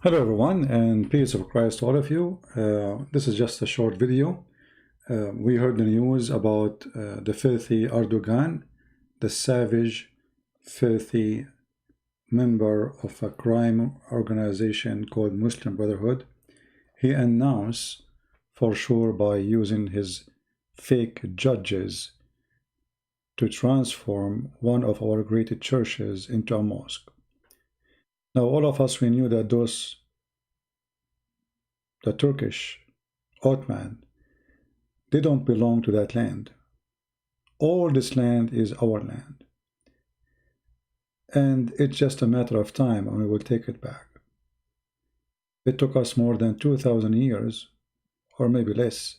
Hello everyone, and peace of Christ to all of you. This is just a short video. We heard the news about the filthy Erdogan, the savage, filthy member of a crime organization called Muslim Brotherhood. He announced, for sure by using his fake judges, to transform one of our great churches into a mosque. Now, all of us, we knew that the Turkish Ottoman, they don't belong to that land. All this land is our land. And it's just a matter of time and we will take it back. It took us more than 2,000 years, or maybe less,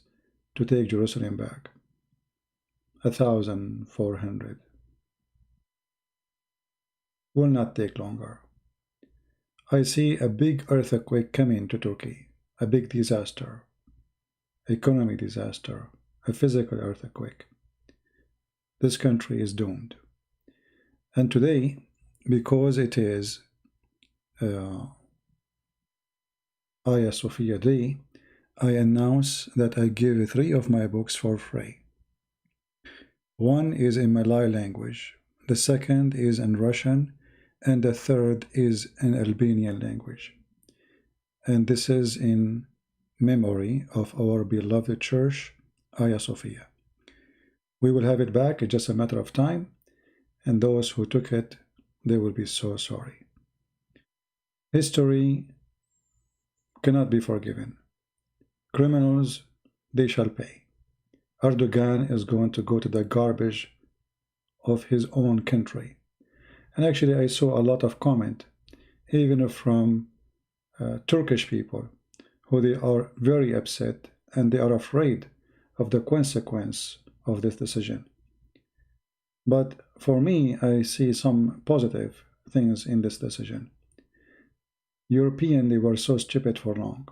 to take Jerusalem back. 1,400. Will not take longer. I see a big earthquake coming to Turkey, a big disaster, economic disaster, a physical earthquake. This country is doomed. And today, because it is Hagia Sophia Day, I announce that I give 3 of my books for free. One is in Malay language, the second is in Russian, and the third is in Albanian language. And this is in memory of our beloved church, Hagia Sophia. We will have it back, it's just a matter of time, and those who took it, they will be so sorry. History cannot be forgiven. Criminals, they shall pay. Erdogan is going to go to the garbage of his own country. And actually, I saw a lot of comment, even from Turkish people, who they are very upset and they are afraid of the consequence of this decision. But for me, I see some positive things in this decision. Europeans, they were so stupid for long.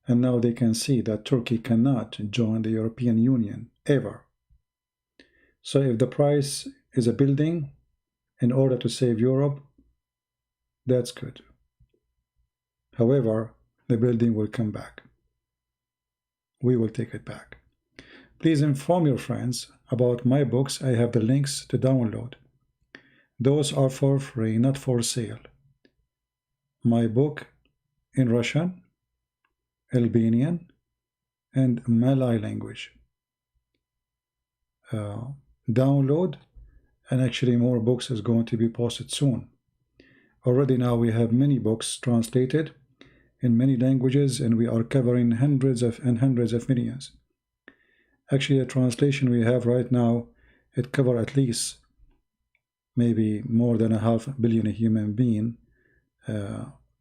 And now they can see that Turkey cannot join the European Union, ever. So if the price is a building, in order to save Europe, that's good. However, the building will come back. We will take it back. Please inform your friends about my books. I have the links to download. Those are for free, not for sale. My book in Russian, Albanian, and Malay language. Download. And actually more books is going to be posted soon. Already now we have many books translated in many languages and we are covering hundreds of millions. Actually, the translation we have right now, it covers at least maybe more than 500 million human being,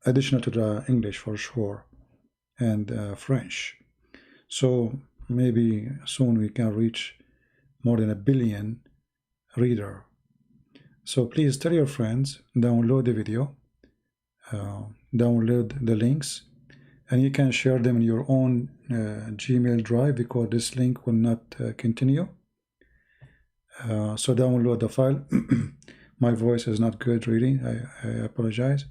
additional to the English for sure, and French. So maybe soon we can reach more than 1 billion reader. So please tell your friends, download the video, download the links, and you can share them in your own Gmail drive because this link will not continue. So download the file. My voice is not good really, I apologize.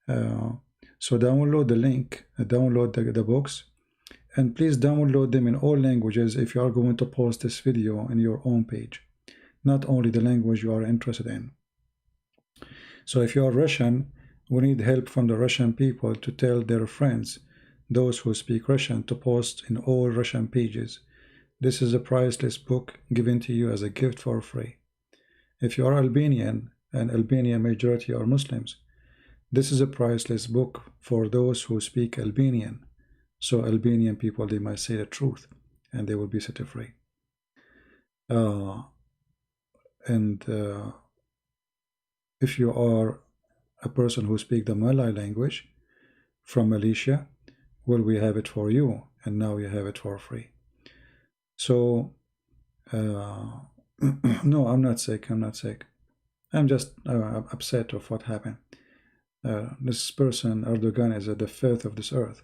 So download the link, download the books, and please download them in all languages if you are going to post this video in your own page. Not only the language you are interested in. So if you are Russian, we need help from the Russian people to tell their friends, those who speak Russian, to post in all Russian pages. This is a priceless book given to you as a gift for free. If you are Albanian, and Albanian majority are Muslims, this is a priceless book for those who speak Albanian. So Albanian people, they might say the truth and they will be set free. And if you are a person who speaks the Malay language from Malaysia, well, we have it for you, and now you have it for free. So, no, I'm not sick, I'm just upset of what happened. This person, Erdogan, is at the fifth of this earth,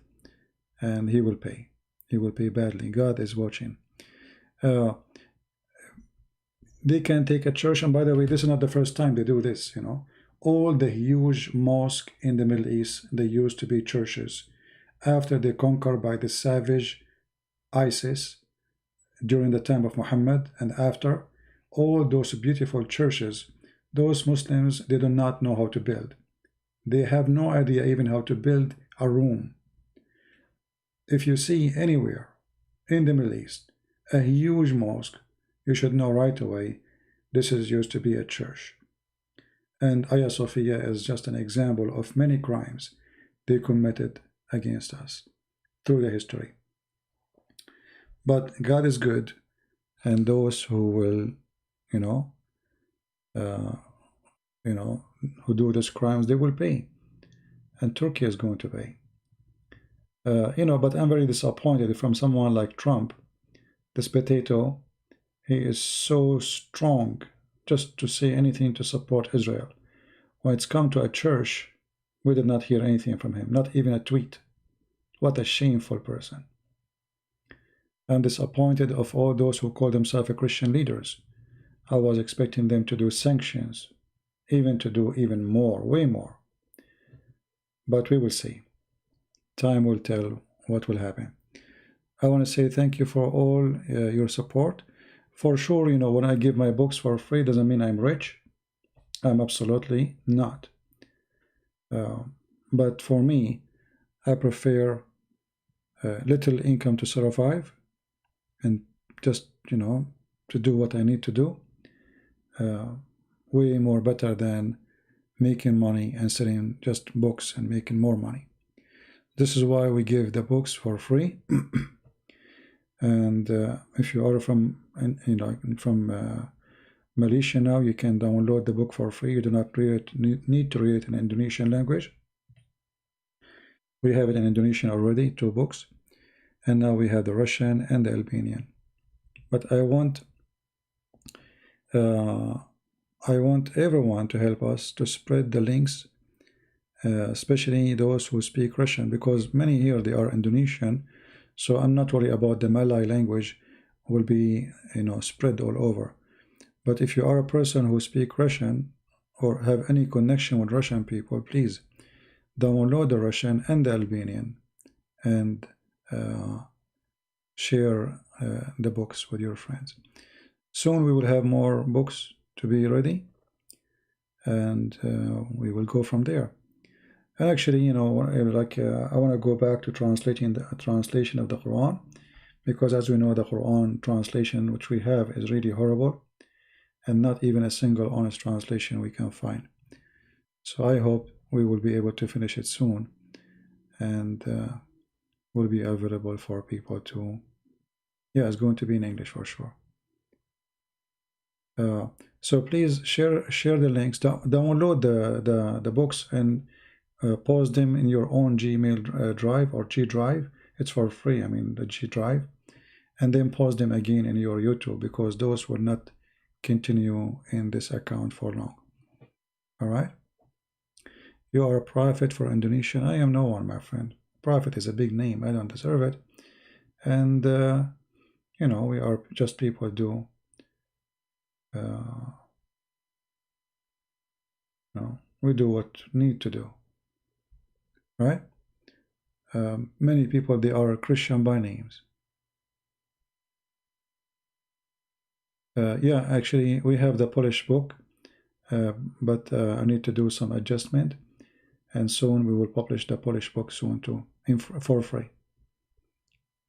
and he will pay. He will pay badly. God is watching. They can take a church, and by the way, this is not the first time they do this, you know. All the huge mosques in the Middle East, they used to be churches. After they conquered by the savage ISIS during the time of Muhammad, and after, all those beautiful churches, those Muslims, they do not know how to build. They have no idea even how to build a room. If you see anywhere in the Middle East a huge mosque, you should know right away this is used to be a church. And Hagia Sophia is just an example of many crimes they committed against us through the history. But God is good, and those who will, you know, who do these crimes, they will pay, and Turkey is going to pay. But I'm very disappointed from someone like Trump, this potato. He is so strong just to say anything to support Israel. When it's come to a church, we did not hear anything from him, not even a tweet. What a shameful person. I'm disappointed of all those who call themselves Christian leaders. I was expecting them to do sanctions, even to do even more, way more. But we will see. Time will tell what will happen. I want to say thank you for all your support. For sure, when I give my books for free, doesn't mean I'm rich. I'm absolutely not. But for me, I prefer little income to survive, and just, to do what I need to do. Way more better than making money and selling just books and making more money. This is why we give the books for free. And if you are from Malaysia now, you can download the book for free. You do not need to read it in Indonesian language. We have it in Indonesian already, 2 books, and now we have the Russian and the Albanian. But I want everyone to help us to spread the links, especially those who speak Russian, because many here, they are Indonesian. So I'm not worried about the Malay language will be, spread all over. But if you are a person who speaks Russian or have any connection with Russian people, please download the Russian and the Albanian and share the books with your friends. Soon we will have more books to be ready, and we will go from there. And actually, I want to go back to translating the translation of the Quran, because as we know, the Quran translation which we have is really horrible, and not even a single honest translation we can find. So I hope we will be able to finish it soon, and will be available for people to, it's going to be in English for sure. So please share the links, download the books, and post them in your own Gmail drive or G drive. It's for free, the G drive, and then post them again in your YouTube, because those will not continue in this account for long. All right. You are a prophet for Indonesian. I am no one, my friend. Prophet is a big name. I don't deserve it. And we are just people do we do what need to do, right? Many people, they are Christian by names. Yeah, actually we have the Polish book, but I need to do some adjustment, and soon we will publish the Polish book soon too, for free.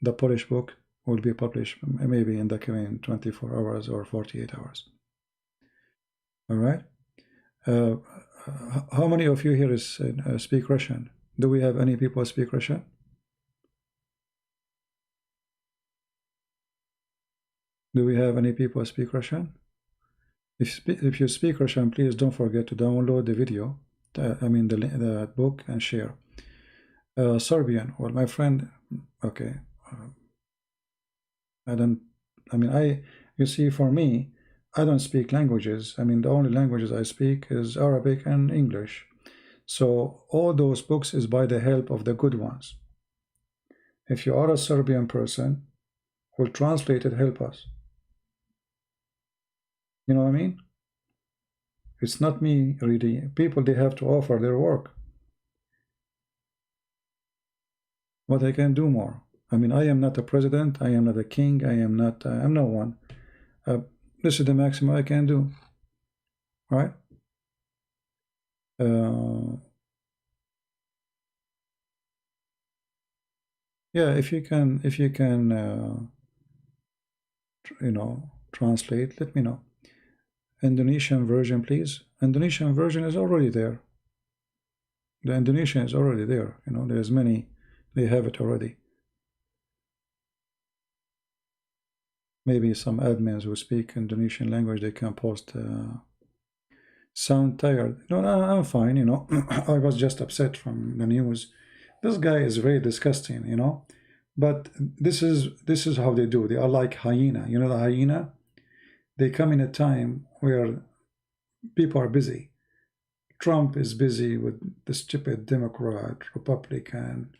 The Polish book will be published maybe in the coming 24 hours or 48 hours. All right. How many of you here speak Russian? Do we have any people speak Russian? Do we have any people speak Russian? If you speak Russian, please don't forget to download the video, the book, and share. Serbian, well, my friend, okay. You see, for me, I don't speak languages. The only languages I speak is Arabic and English. So all those books is by the help of the good ones. If you are a Serbian person, we'll translate it, help us. You know what I mean? It's not me, really. People, they have to offer their work. What I can do more. I mean, I am not a president. I am not a king. I am not. I'm no one. This is the maximum I can do. Right? Yeah. If you can, translate. Let me know. Indonesian version, please. Indonesian version is already there. The Indonesian is already there. There's many. They have it already. Maybe some admins who speak Indonesian language, they can post. Sound tired? No, I'm fine. I was just upset from the news. This guy is very disgusting. But this is how they do. They are like hyena. The hyena. They come in a time where people are busy. Trump is busy with the stupid Democrat, Republican,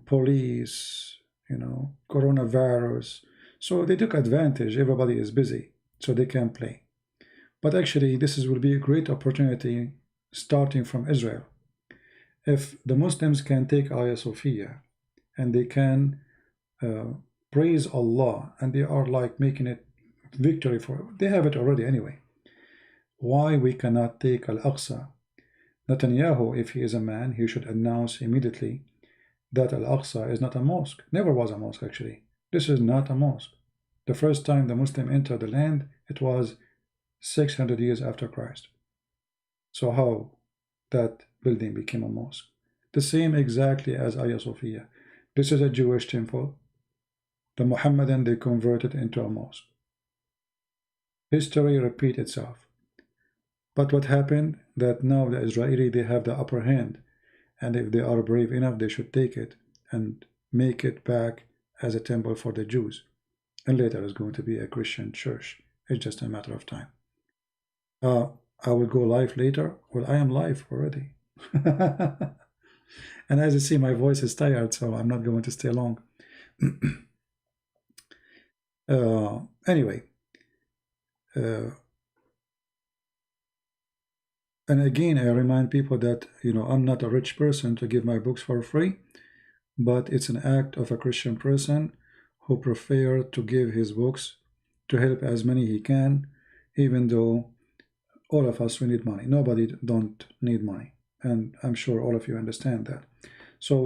police, coronavirus. So they took advantage. Everybody is busy, so they can play. But actually, will be a great opportunity starting from Israel. If the Muslims can take Hagia Sophia and they can praise Allah, and they are like making it victory for, they have it already anyway. Why we cannot take Al-Aqsa? Netanyahu, if he is a man, he should announce immediately that Al-Aqsa is not a mosque. Never was a mosque, actually. This is not a mosque. The first time the Muslim entered the land, it was 600 years after Christ. So how that building became a mosque? The same exactly as Hagia Sophia. This is a Jewish temple. The Mohammedan, they converted into a mosque. History repeats itself. But what happened? That now the Israeli, they have the upper hand. And if they are brave enough, they should take it and make it back as a temple for the Jews. And later it's going to be a Christian church. It's just a matter of time. I will go live later. Well, I am live already. And as you see, my voice is tired, so I'm not going to stay long. Anyway. And again, I remind people that, I'm not a rich person to give my books for free, but it's an act of a Christian person who prefer to give his books to help as many he can, even though all of us, we need money. Nobody don't need money. And I'm sure all of you understand that. So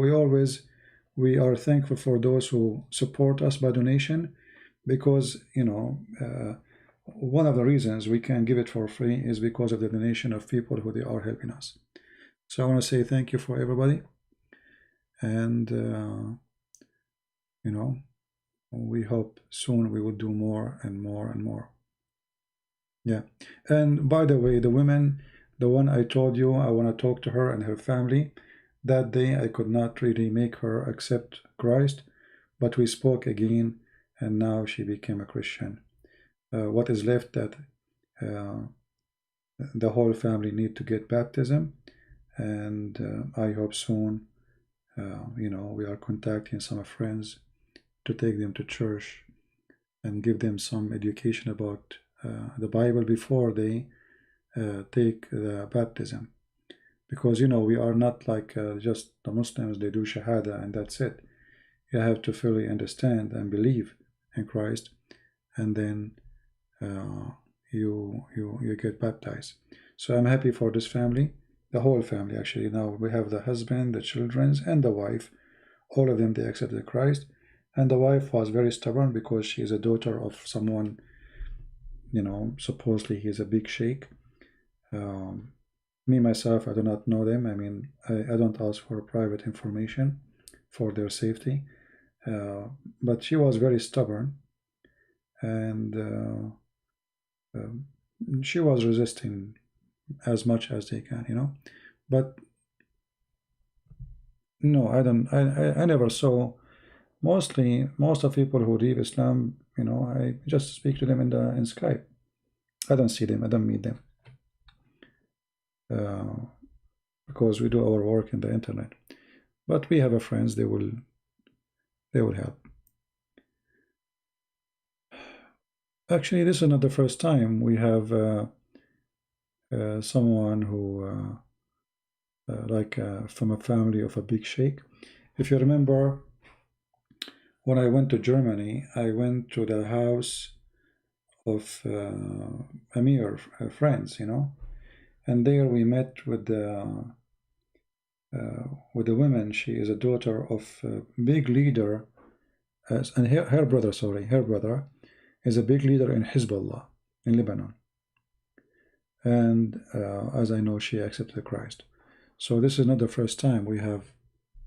we are thankful for those who support us by donation, because, one of the reasons we can give it for free is because of the donation of people who they are helping us. So I want to say thank you for everybody. And, we hope soon we will do more and more and more. Yeah. And by the way, the women, the one I told you, I want to talk to her and her family. That day I could not really make her accept Christ, but we spoke again, and now she became a Christian. What is left, that the whole family need to get baptism, and I hope soon, we are contacting some friends to take them to church and give them some education about the Bible before they take the baptism. Because, we are not like just the Muslims, they do Shahada and that's it. You have to fully understand and believe in Christ, and then you get baptized. So I'm happy for this family, the whole family actually. Now we have the husband, the children, and the wife. All of them, they accepted Christ. And the wife was very stubborn because she is a daughter of someone, supposedly he's a big sheikh. Me, myself, I do not know them. I mean, I don't ask for private information for their safety. But she was very stubborn, and she was resisting as much as they can. But no, I don't. I never saw. Most of people who leave Islam, I just speak to them in Skype. I don't see them. I don't meet them. Because we do our work in the internet. But we have friends, they will help. Actually, this is not the first time we have someone who like from a family of a big sheikh. If you remember, when I went to Germany, I went to the house of Amir friends, you know, and there we met with the women. She is a daughter of a big leader, and her brother, sorry, her brother is a big leader in Hezbollah in Lebanon. And as I know, she accepted Christ. So this is not the first time we have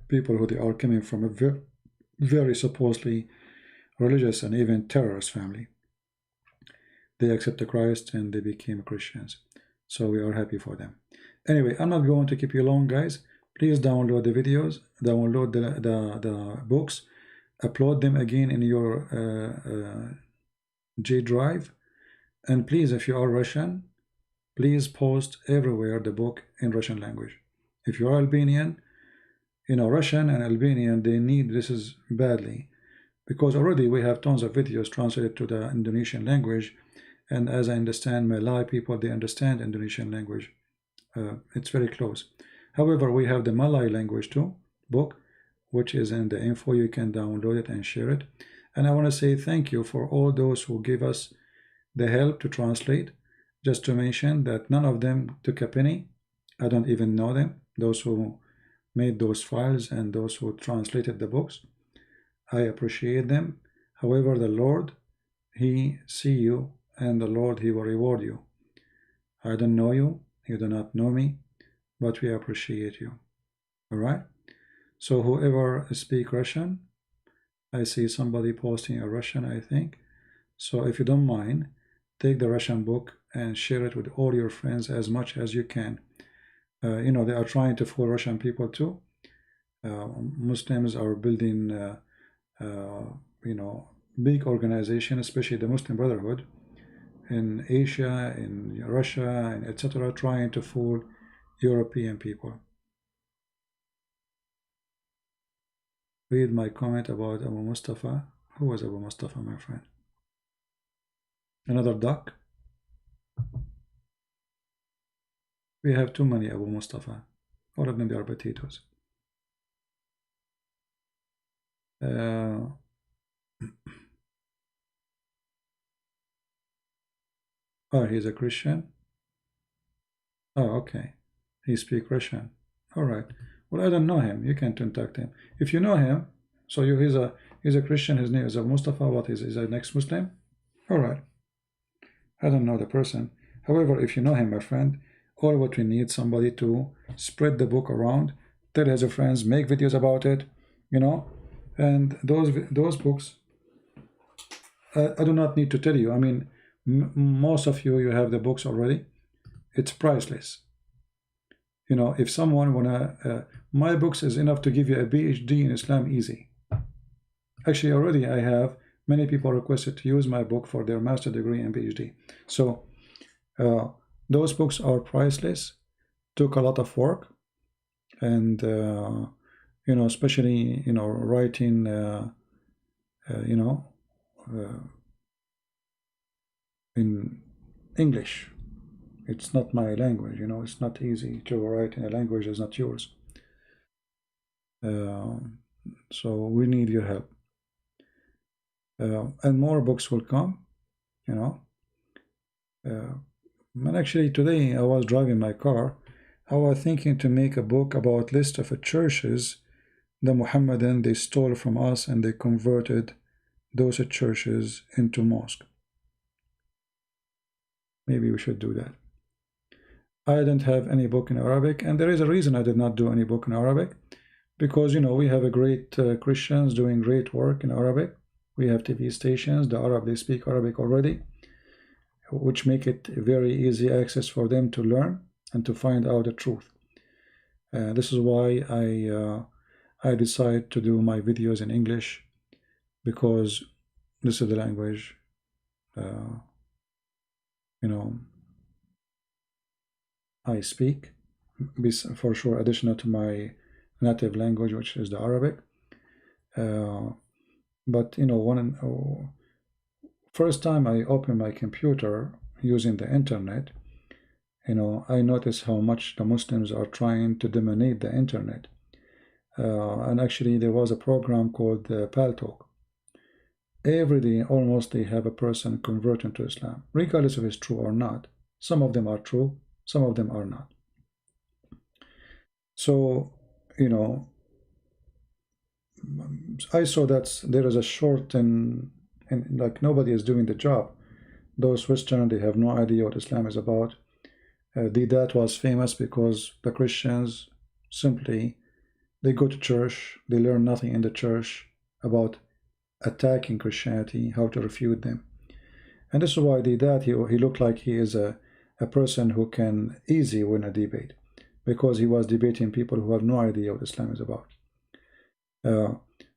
people who they are coming from a very supposedly religious and even terrorist family. They accepted Christ and they became Christians. So we are happy for them. Anyway, I'm not going to keep you long, guys. Please download the videos, download the books, upload them again in your G drive. And please, if you are Russian, please post everywhere the book in Russian language. If you're Albanian, you know, Russian and Albanian, they need this is badly, because already we have tons of videos translated to the Indonesian language, and as I understand, Malay people, they understand Indonesian language. It's very close. However, we have the Malay language too, book, which is in the info. You can download it and share it. And I want to say thank you for all those who give us the help to translate. Just to mention that none of them took a penny. I don't even know them, those who made those files and those who translated the books. I appreciate them. However, the Lord, He see you, and the Lord, He will reward you. I don't know you, you do not know me, but we appreciate you. All right? So whoever speak Russian, I see somebody posting a Russian, I think. So if you don't mind, take the Russian book and share it with all your friends as much as you can. You know, they are trying to fool Russian people too. Muslims are building, you know, big organization, especially the Muslim Brotherhood in Asia, in Russia, and etc., trying to fool European people. Read my comment about Abu Mustafa. Who was Abu Mustafa, my friend? Another duck? We have too many Abu Mustafa. All of them, they are potatoes. Oh, he's a Christian? Oh, okay. He speaks Russian. All right. Well, I don't know him. You can contact him. If you know him, so he's a Christian, his name is Abu Mustafa, what is he an ex-Muslim? All right. I don't know the person. However, if you know him, my friend, all what we need somebody to spread the book around, tell his friends, make videos about it, you know, and those books, I do not need to tell you. I mean, most of you have the books already. It's priceless. You know, if someone wanna, my books is enough to give you a PhD in Islam easy. Actually, already I have many people requested to use my book for their master degree and PhD. So those books are priceless. Took a lot of work, and you know, especially you know, writing you know, in English. It's not my language, you know. It's not easy to write in a language that's not yours. So we need your help, and more books will come, you know. And actually today I was driving my car. I was thinking to make a book about list of churches the Mohammedan they stole from us, and they converted those churches into mosque. Maybe we should do that. I didn't have any book in Arabic, and there is a reason I did not do any book in Arabic, because you know, we have a great Christians doing great work in Arabic. We have TV stations, the Arab, they speak Arabic already, which make it very easy access for them to learn and to find out the truth. This is why I decide to do my videos in English, because this is the language, you know, I speak, for sure, additional to my native language, which is the Arabic. But you know, first time I opened my computer using the internet, I notice how much the Muslims are trying to dominate the internet. And actually, there was a program called Paltalk. Every day, almost, they have a person converting to Islam, regardless if it's true or not. Some of them are true, some of them are not. So, I saw that there is a short and like nobody is doing the job. Those Western, they have no idea what Islam is about. The that was famous because the Christians simply they go to church, they learn nothing in the church about attacking Christianity, how to refute them. And this is why the that he looked like he is a person who can easily win a debate, because he was debating people who have no idea what Islam is about.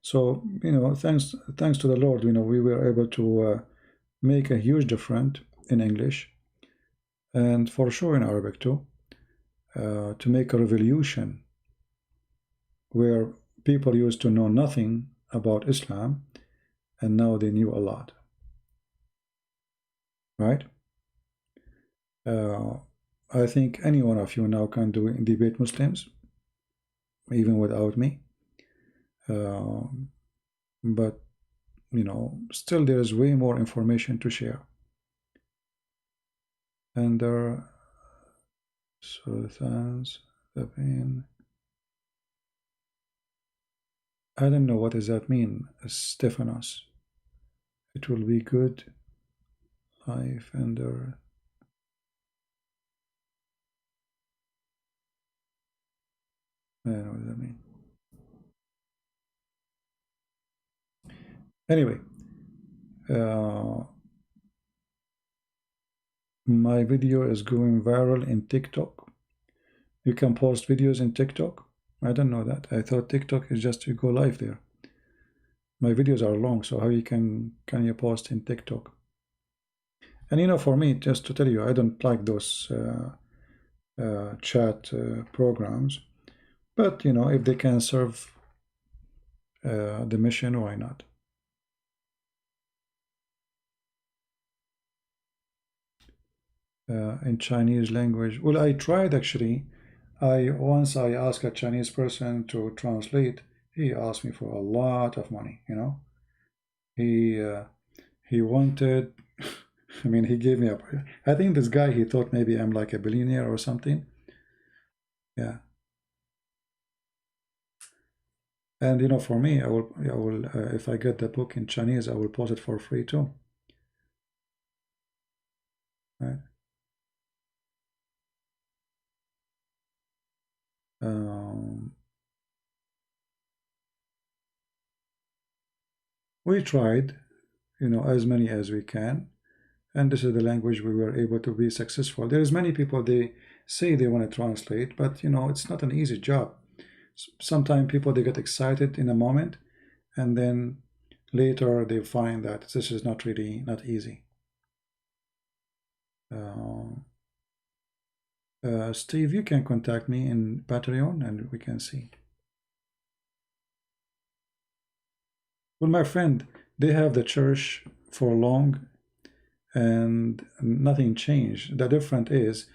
So thanks to the Lord, we were able to make a huge difference in English, and for sure in Arabic too, to make a revolution where people used to know nothing about Islam, and now they knew a lot, right? I think any one of you now can do debate Muslims, even without me. But still there is way more information to share. And sultans, the pain. I don't know what does that mean, Stephanos. It will be good life and I don't know what does that mean. Anyway, my video is going viral in TikTok. You can post videos in TikTok. I don't know that. I thought TikTok is just you go live there. My videos are long, so how can you post in TikTok? And for me, just to tell you, I don't like those chat programs. But if they can serve the mission, why not? In Chinese language, well, I tried actually. Once I asked a Chinese person to translate. He asked me for a lot of money. He wanted. I mean, he gave me a. I think this guy, he thought maybe I'm like a billionaire or something. Yeah. And for me, I will if I get the book in Chinese, I will post it for free too. Right. We tried, as many as we can, and this is the language we were able to be successful. There's many people, they say they want to translate, but it's not an easy job. Sometimes people, they get excited in a moment, and then later they find that this is not easy. Steve, you can contact me in Patreon and we can see. Well, my friend, they have the church for long and nothing changed. The difference is,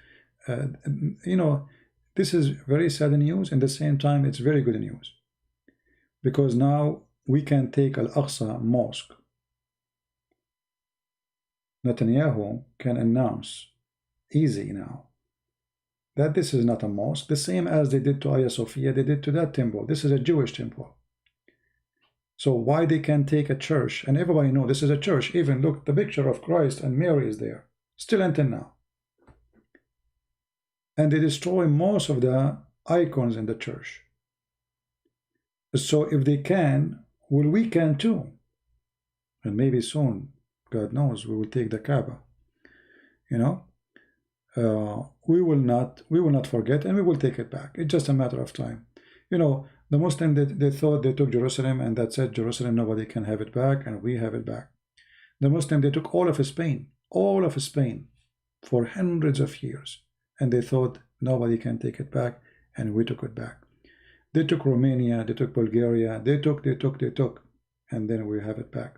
this is very sad news, and at the same time, it's very good news. Because now we can take Al-Aqsa Mosque. Netanyahu can announce easy now that this is not a mosque, the same as they did to Hagia Sophia, they did to that temple. This is a Jewish temple. So why they can take a church, and everybody know this is a church, even look, the picture of Christ and Mary is there, still until now. And they destroy most of the icons in the church. So if they can, well, we can too. And maybe soon, God knows, we will take the Kaaba. We will not forget, and we will take it back. It's just a matter of time. The Muslim, they thought they took Jerusalem, and that's it. Jerusalem, nobody can have it back, and we have it back. The Muslim, they took all of Spain for hundreds of years, and they thought nobody can take it back, and we took it back. They took Romania, they took Bulgaria, they took, and then we have it back.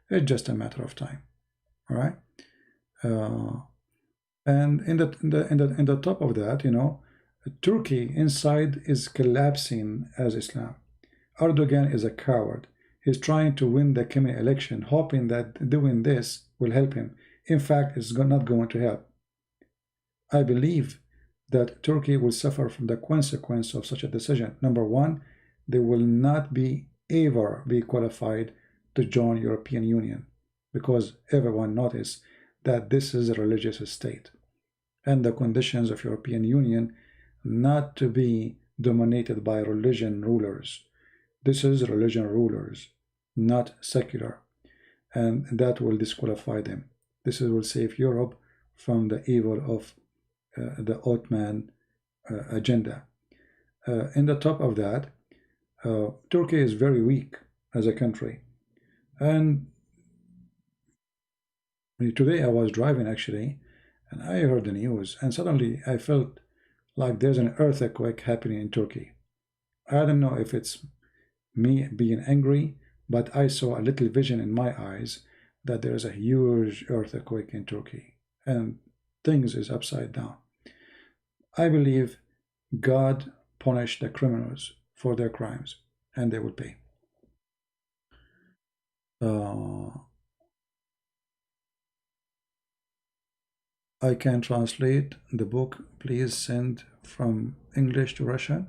It's just a matter of time. All right. And in the top of that, Turkey inside is collapsing as Islam. Erdogan is a coward. He's trying to win the coming election, hoping that doing this will help him. In fact, it's not going to help. I believe that Turkey will suffer from the consequence of such a decision. Number one, they will not be ever be qualified to join European Union because everyone notice that this is a religious state and the conditions of European Union not to be dominated by religion rulers. This is religion rulers, not secular, and that will disqualify them. This will save Europe from the evil of the Ottoman agenda. In the top of that, Turkey is very weak as a country. And today I was driving actually, and I heard the news, and suddenly I felt like there's an earthquake happening in Turkey. I don't know if it's me being angry, but I saw a little vision in my eyes that there is a huge earthquake in Turkey, and things is upside down. I believe God punished the criminals for their crimes, and they will pay. I can translate the book. Please send from English to Russian.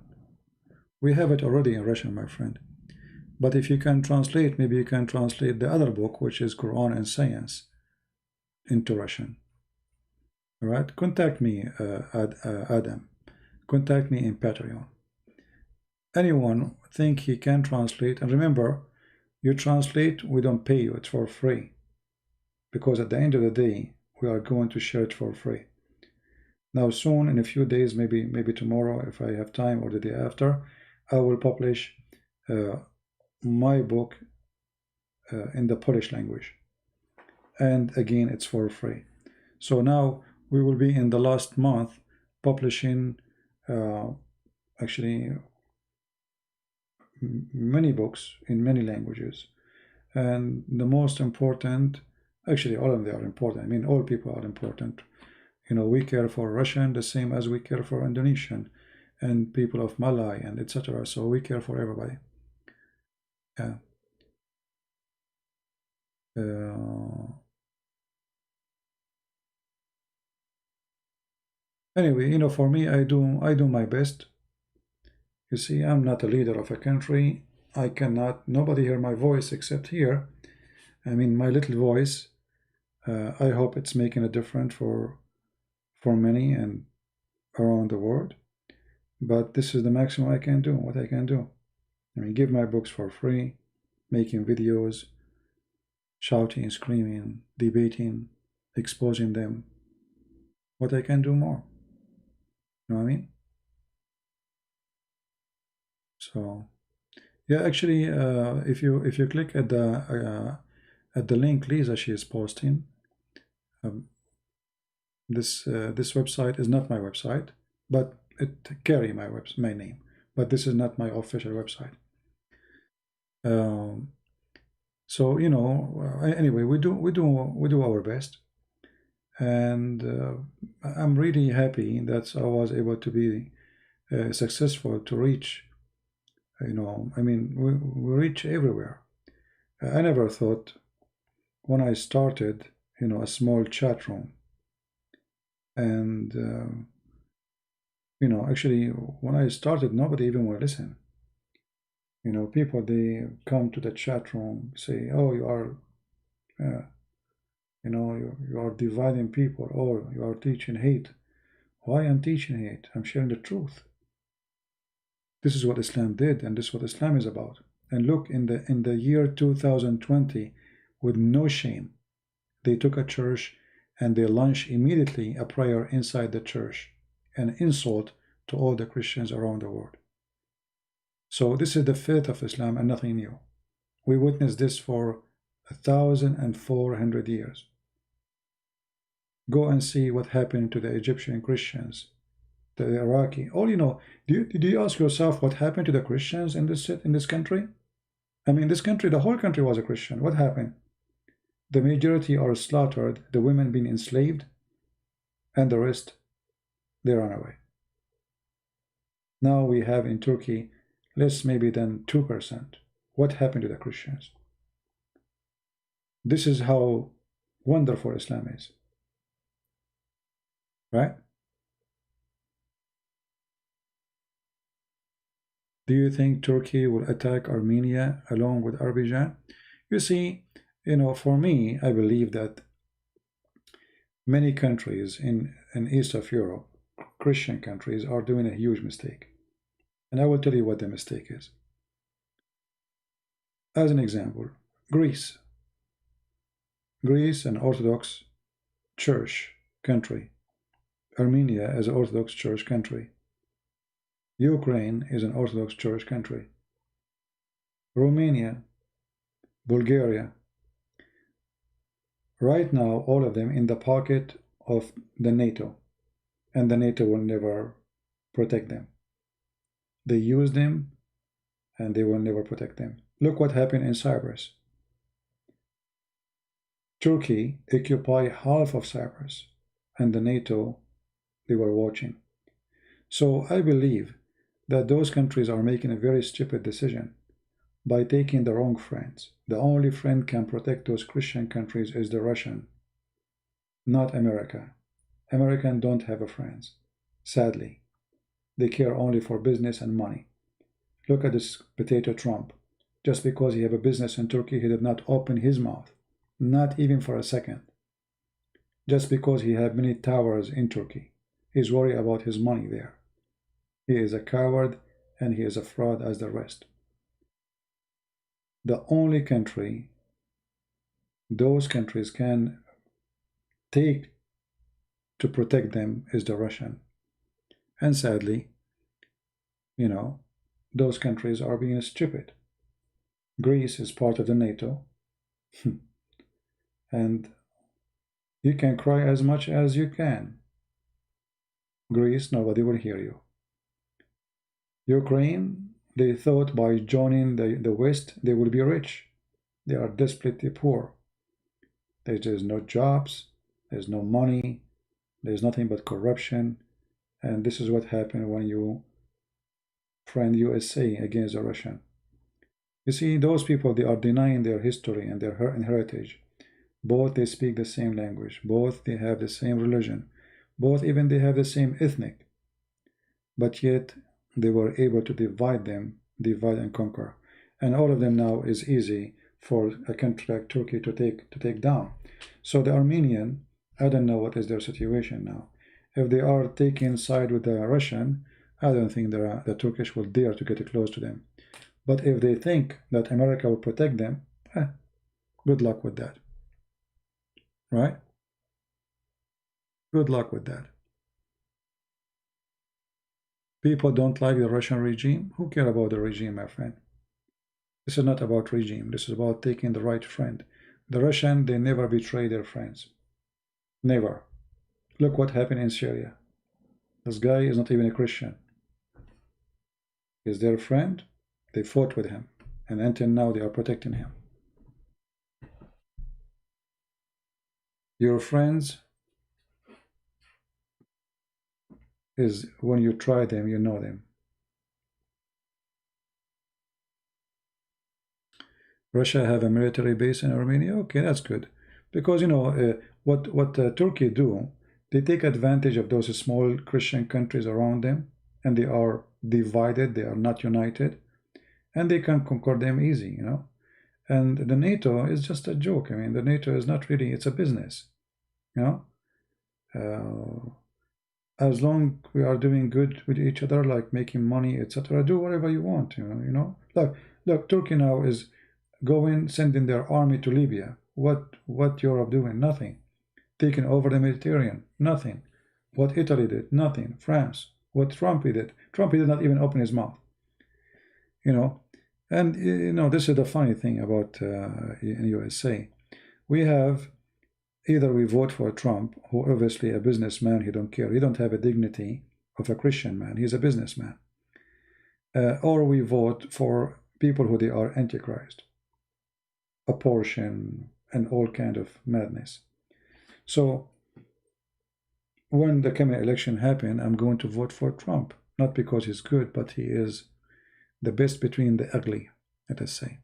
We have it already in Russian, my friend. But if you can translate, maybe you can translate the other book, which is Quran and Science, into Russian. All right? Contact me, Adam. Contact me in Patreon. Anyone think he can translate? And remember, you translate, we don't pay you. It's for free. Because at the end of the day, we are going to share it for free. Now soon, in a few days, maybe tomorrow, if I have time, or the day after, I will publish my book in the Polish language. And again, it's for free. So now we will be in the last month publishing actually many books in many languages. And the most important, actually all of them are important. I mean, all people are important. We care for Russian the same as we care for Indonesian and people of Malay and etc. So we care for everybody. Yeah. Anyway, for me, I do my best. You see, I'm not a leader of a country. I cannot, nobody hear my voice except here. I mean, my little voice. I hope it's making a difference for many and around the world. But this is the maximum I can do, what I can do. I mean, give my books for free, making videos, shouting, screaming, debating, exposing them. What I can do more. You know what I mean? So, yeah, actually, if you click at the link Lisa she is posting, this website is not my website, but it carry my name, but this is not my official website. So anyway, we do our best, and I'm really happy that I was able to be successful to reach. I mean, we reach everywhere. I never thought when I started, a small chat room, and actually, when I started, nobody even would listen. People, they come to the chat room, say, oh, you are, you are dividing people, or you are teaching hate. Why I'm teaching hate? I'm sharing the truth. This is what Islam did, and this is what Islam is about. And look, in the year 2020, with no shame, they took a church and they launched immediately a prayer inside the church, an insult to all the Christians around the world. So this is the faith of Islam and nothing new. We witnessed this for 1,400 years. Go and see what happened to the Egyptian Christians, the Iraqi. Did you ask yourself what happened to the Christians in this country? I mean, this country, the whole country was a Christian. What happened? The majority are slaughtered, the women being enslaved, and the rest, they run away. Now we have in Turkey less maybe than 2%. What happened to the Christians? This is how wonderful Islam is, right? Do you think Turkey will attack Armenia along with Azerbaijan? You see, for me, I believe that many countries in East of Europe, Christian countries, are doing a huge mistake. And I will tell you what the mistake is. As an example, Greece. Greece, an Orthodox Church country. Armenia is an Orthodox Church country. Ukraine is an Orthodox Church country. Romania, Bulgaria. Right now, all of them in the pocket of the NATO, and the NATO will never protect them. They use them, and they will never protect them. Look what happened in Cyprus. Turkey occupied half of Cyprus, and the NATO, they were watching. So I believe that those countries are making a very stupid decision by taking the wrong friends. The only friend can protect those Christian countries is the Russian, not America. Americans don't have a friends, sadly. They care only for business and money. Look at this potato Trump. Just because he have a business in Turkey, he did not open his mouth, not even for a second. Just because he have many towers in Turkey, he's worried about his money there. He is a coward and he is a fraud as the rest. The only country those countries can take to protect them is the Russian. And sadly, those countries are being stupid. Greece is part of the NATO. And you can cry as much as you can. Greece, nobody will hear you. Ukraine, they thought by joining the West, they will be rich. They are desperately poor. There's no jobs, there's no money, there's nothing but corruption. And this is what happened when you friend USA against the Russian. You see, those people, they are denying their history and their heritage. Both they speak the same language, both they have the same religion, both even they have the same ethnic. But yet they were able to divide and conquer. And all of them now is easy for a country like Turkey to take down. So the Armenian, I don't know what is their situation now. If they are taking side with the Russian, I don't think the Turkish will dare to get close to them. But if they think that America will protect them, good luck with that. Right? Good luck with that. People don't like the Russian regime. Who cares about the regime, my friend? This is not about regime. This is about taking the right friend. The Russian, they never betray their friends. Never. Look what happened in Syria. This guy is not even a Christian. He's their friend. They fought with him. And until now, they are protecting him. Your friends is when you try them, you know them. Russia have a military base in Armenia. Okay, that's good. Because, what Turkey do, they take advantage of those small Christian countries around them, and they are divided, they are not united, and they can conquer them easy, And the NATO is just a joke. I mean, the NATO is not really, it's a business, as long we are doing good with each other, like making money, etc., do whatever you want, Look, Turkey now is sending their army to Libya. What Europe doing? Nothing. Taking over the Mediterranean? Nothing. What Italy did? Nothing. France? What Trump did? Trump did not even open his mouth. And this is the funny thing about in USA. We have either we vote for Trump, who obviously a businessman, he don't care. He don't have a dignity of a Christian man. He's a businessman. Or we vote for people who they are antichrist, abortion, and all kind of madness. So when the coming election happen, I'm going to vote for Trump, not because he's good, but he is the best between the ugly, let us say.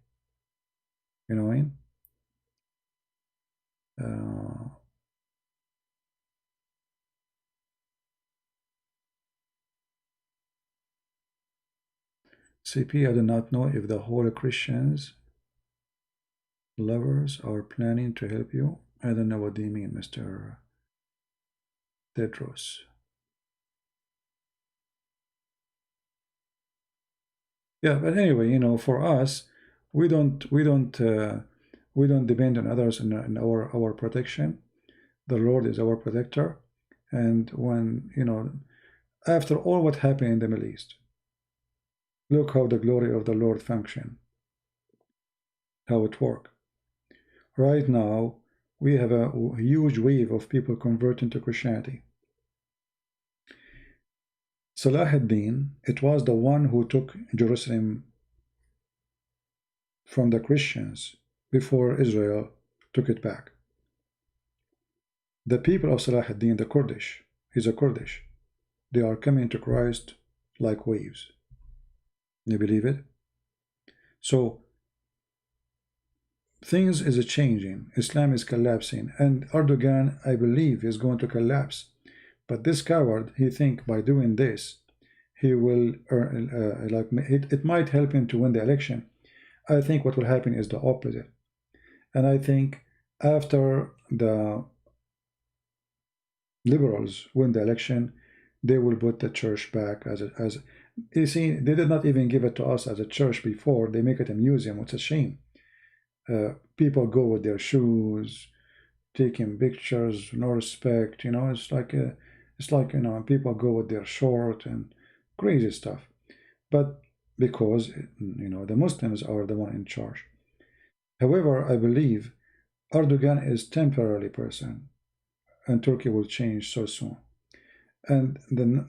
You know what I mean? CP, I do not know if the whole Christians lovers are planning to help you. I don't know what they mean, Mr. Tedros. Yeah, but anyway, for us, we don't depend on others in our protection. The Lord is our protector, and when after all what happened in the Middle East, look how the glory of the Lord function, how it work. Right now, we have a huge wave of people converting to Christianity. Salah ad-Din, it was the one who took Jerusalem from the Christians before Israel took it back. The people of Salah ad-Din, the Kurdish, he's a Kurdish, they are coming to Christ like waves. You believe it? So things is changing. Islam is collapsing, and Erdogan, I believe, is going to collapse. But this coward, he think by doing this, he will earn, it might help him to win the election. I think what will happen is the opposite. And I think after the liberals win the election, they will put the church back as you see, they did not even give it to us as a church before. They make it a museum. It's a shame. People go with their shoes, taking pictures, no respect. It's like people go with their short and crazy stuff. But because the Muslims are the one in charge. However, I believe Erdogan is temporary person, and Turkey will change so soon. And the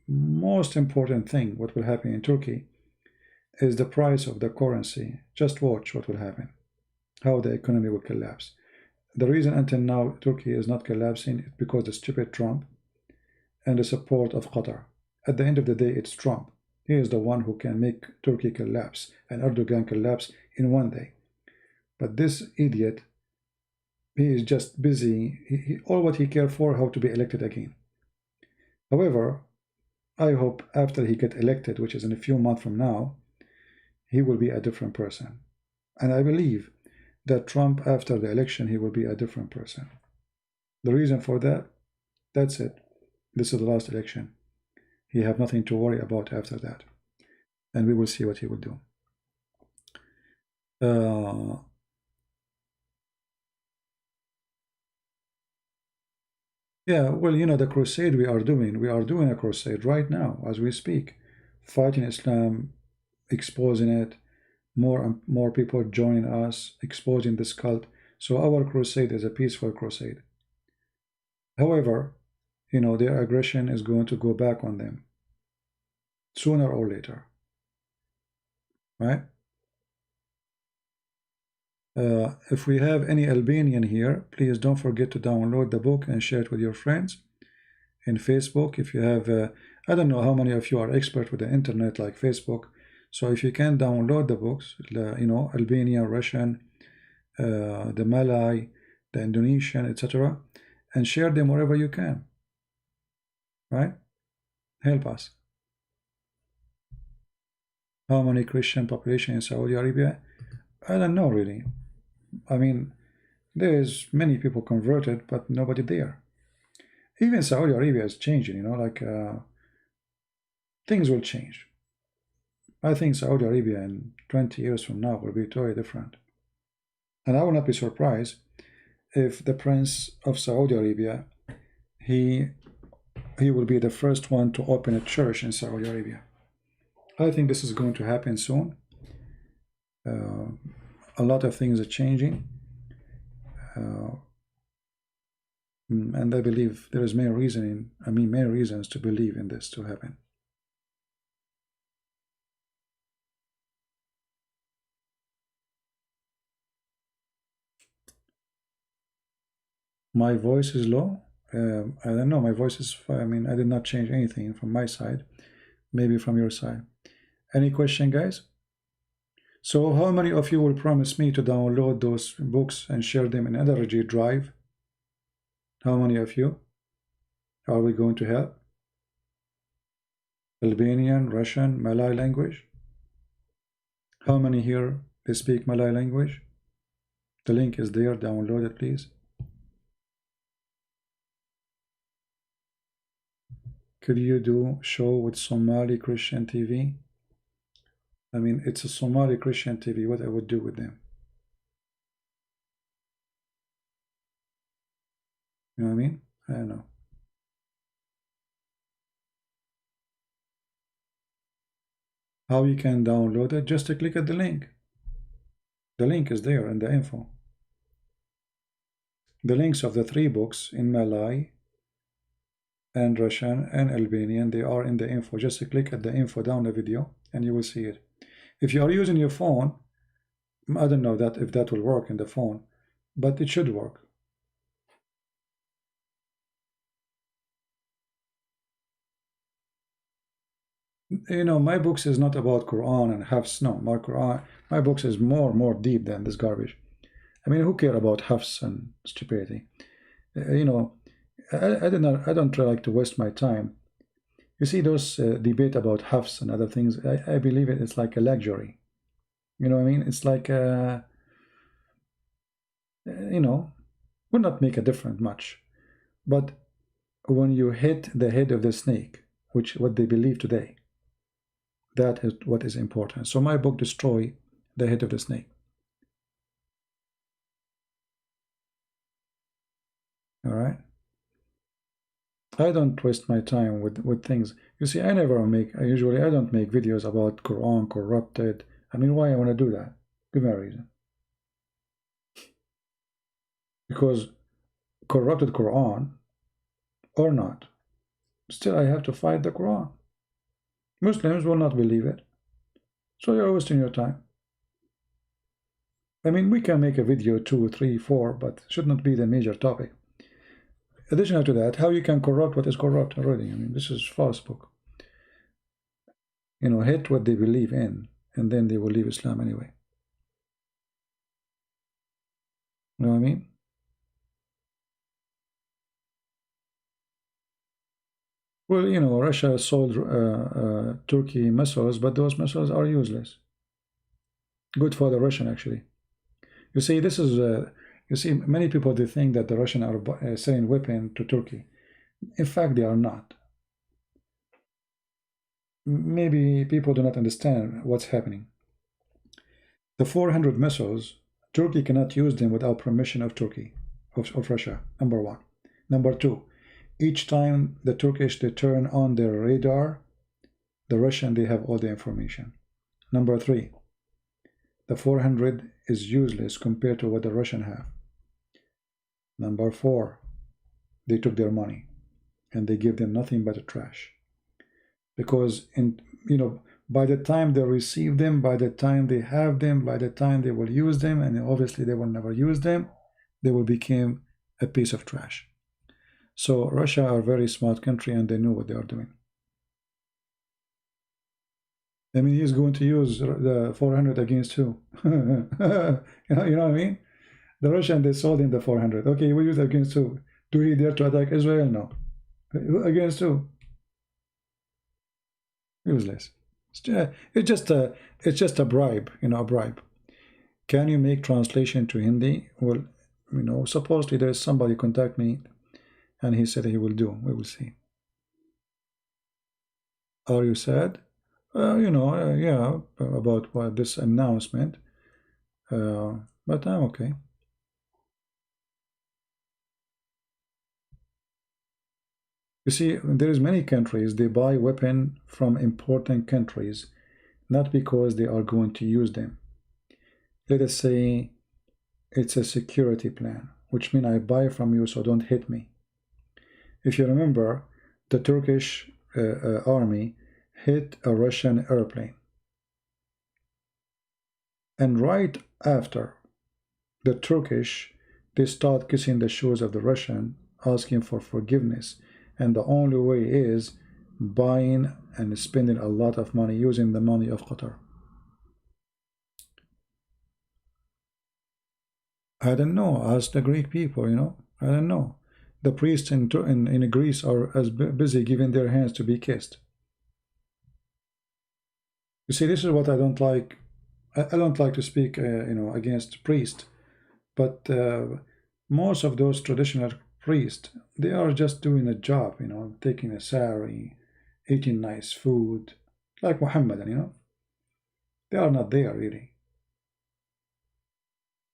most important thing, what will happen in Turkey, is the price of the currency. Just watch what will happen, how the economy will collapse. The reason until now Turkey is not collapsing is because the stupid Trump and the support of Qatar. At the end of the day, it's Trump. He is the one who can make Turkey collapse and Erdogan collapse in one day. But this idiot, he is just busy. All what he cares for, how to be elected again. However, I hope after he get elected, which is in a few months from now, he will be a different person. And I believe that Trump, after the election, he will be a different person. The reason for that, that's it. This is the last election. He have nothing to worry about after that. And we will see what he will do. Yeah, well, the crusade we are doing a crusade right now as we speak, fighting Islam, exposing it, more and more people joining us, exposing this cult. So our crusade is a peaceful crusade. However, their aggression is going to go back on them sooner or later, right? If we have any Albanian here, please don't forget to download the book and share it with your friends. In Facebook, if you have, I don't know how many of you are expert with the internet like Facebook, so if you can download the books, Albanian, Russian, the Malay, the Indonesian, etc., and share them wherever you can, right? Help us. How many Christian population in Saudi Arabia? I don't know really. I mean, there's many people converted, but nobody there. Even Saudi Arabia is changing, things will change. I think Saudi Arabia in 20 years from now will be totally different. And I will not be surprised if the Prince of Saudi Arabia, he will be the first one to open a church in Saudi Arabia. I think this is going to happen soon. A lot of things are changing. And I believe there is many reasons to believe in this to happen. My voice is low. I don't know, my voice is, I mean, I did not change anything from my side, maybe from your side. Any question, guys? So how many of you will promise me to download those books and share them in Energy Drive? How many of you are we going to help? Albanian, Russian, Malay language? How many here they speak Malay language? The link is there, download it please. Could you do show with Somali Christian TV? I mean, it's a Somali Christian TV, what I would do with them. You know what I mean? I don't know. How you can download it? Just to click at the link. The link is there in the info. The links of the 3 books in Malay and Russian and Albanian, they are in the info. Just to click at the info down the video and you will see it. If you are using your phone, I don't know that if that will work in the phone, but it should work. You know, my books is not about Quran and Hafs. No, my books is more deep than this garbage. I mean, who care about Hafs and stupidity? You know, I don't like to waste my time. You see those debate about Hafs and other things. I believe it's like a luxury. You know what I mean? It's like you know, will not make a difference much. But when you hit the head of the snake, which what they believe today, that is what is important. So my book destroy the head of the snake. All right. I don't waste my time with things. You see, I usually I don't make videos about Quran corrupted. I mean, why I want to do that? Give me a reason. Because corrupted Quran or not, still I have to fight the Quran. Muslims will not believe it. So you're wasting your time. I mean, we can make a video 2, 3, 4, but should not be the major topic. Additional to that, how you can corrupt what is corrupt already. I mean, this is false book. You know, hate what they believe in, and then they will leave Islam anyway. You know what I mean? Well, you know, Russia sold Turkey missiles, but those missiles are useless. Good for the Russian, actually. You see, this is you see, many people they think that the Russians are selling weapons to Turkey. In fact, they are not. Maybe people do not understand what's happening. The 400 missiles, Turkey cannot use them without permission of Turkey, of Russia, number 1. Number 2, each time the Turkish they turn on their radar, the Russian they have all the information. Number 3, the 400 is useless compared to what the Russian have. Number 4, they took their money and they give them nothing but a trash. Because you know, by the time they receive them, by the time they have them, by the time they will use them, and obviously they will never use them, they will become a piece of trash. So Russia are a very smart country and they know what they are doing. I mean, he's going to use the 400 against who? You know what I mean? The Russian, they sold him the 400. Okay, we use against who? Do he dare to attack Israel? No. Against who? Useless. It's just a bribe, you know, a bribe. Can you make translation to Hindi? Well, you know, supposedly there's somebody contact me and he said he will do. We will see. Are you sad? You know, yeah, about this announcement. But I'm okay. You see, there is many countries, they buy weapons from important countries, not because they are going to use them. Let us say it's a security plan, which means I buy from you so don't hit me. If you remember, the Turkish army hit a Russian airplane. And right after, the Turkish, they start kissing the shoes of the Russian asking for forgiveness, and the only way is buying and spending a lot of money using the money of Qatar. I don't know. Ask the Greek people, you know. I don't know. The priests in Greece are as busy giving their hands to be kissed. You see, this is what I don't like. I don't like to speak, you know, against priests, but most of those traditional priests, they are just doing a job, you know, taking a salary, eating nice food, like Muhammad, you know. They are not there really.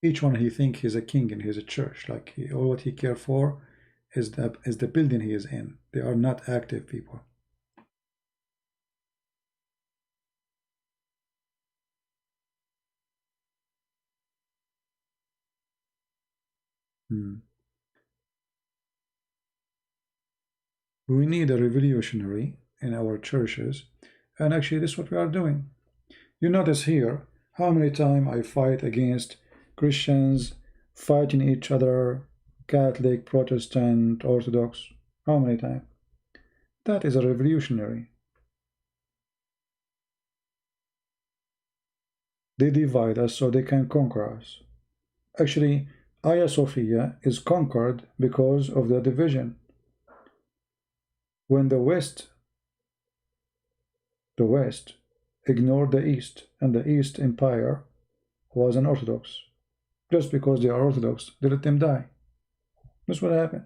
Each one he think he's a king in his church, like all what he care for is the building he is in. They are not active people. Hmm. We need a revolutionary in our churches, and actually this is what we are doing. You notice here how many times I fight against Christians fighting each other, Catholic, Protestant, Orthodox. How many times? That is a revolutionary. They divide us so they can conquer us. Actually, Hagia Sophia is conquered because of the division. When the West ignored the East, and the East Empire was an Orthodox. Just because they are Orthodox, they let them die. This is what happened.